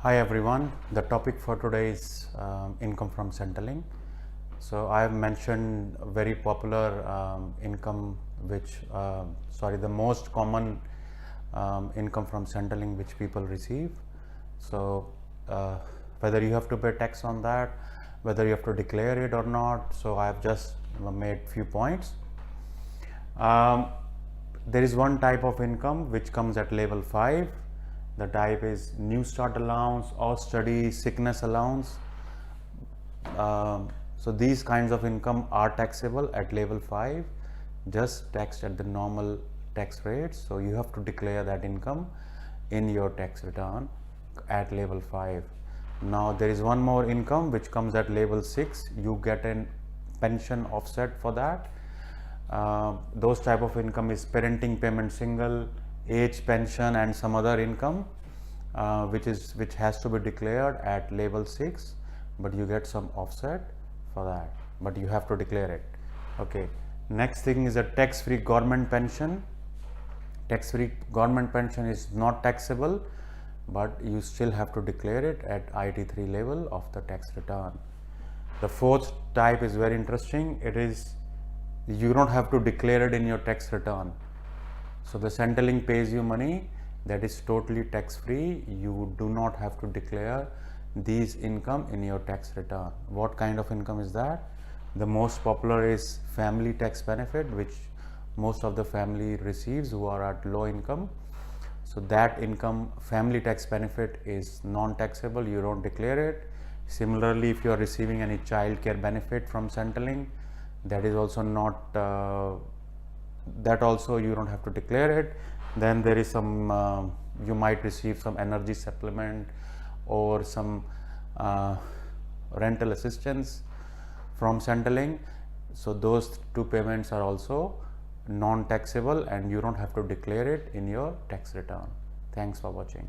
Hi everyone, the topic for today is income from Centrelink. So I have mentioned a very popular income the most common income from Centrelink which people receive. So whether you have to pay tax on that, whether you have to declare it or not, so I have just made few points. There is one type of income which comes at level 5. The type is new start allowance or study sickness allowance. So these kinds of income are taxable at level 5, just taxed at the normal tax rates. So you have to declare that income in your tax return at level 5. Now there is one more income which comes at level 6. You get a pension offset for that. Those type of income is parenting payment single, age pension and some other income which has to be declared at level 6, but you get some offset for that, but you have to declare it. Okay, next thing is a tax-free government pension. Tax-free government pension is not taxable, but you still have to declare it at IT3 level of the tax return. The fourth type is very interesting. It is you don't have to declare it in your tax return. So the Centrelink pays you money that is totally tax free. You do not have to declare these income in your tax return. What kind of income is that? The most popular is family tax benefit, which most of the family receives who are at low income. So that income, family tax benefit, is non-taxable. You don't declare it. Similarly, if you are receiving any child care benefit from Centrelink, that is also not that also you don't have to declare it. Then there is some you might receive some energy supplement or some rental assistance from Centrelink. So those two payments are also non-taxable and you don't have to declare it in your tax return. Thanks for watching.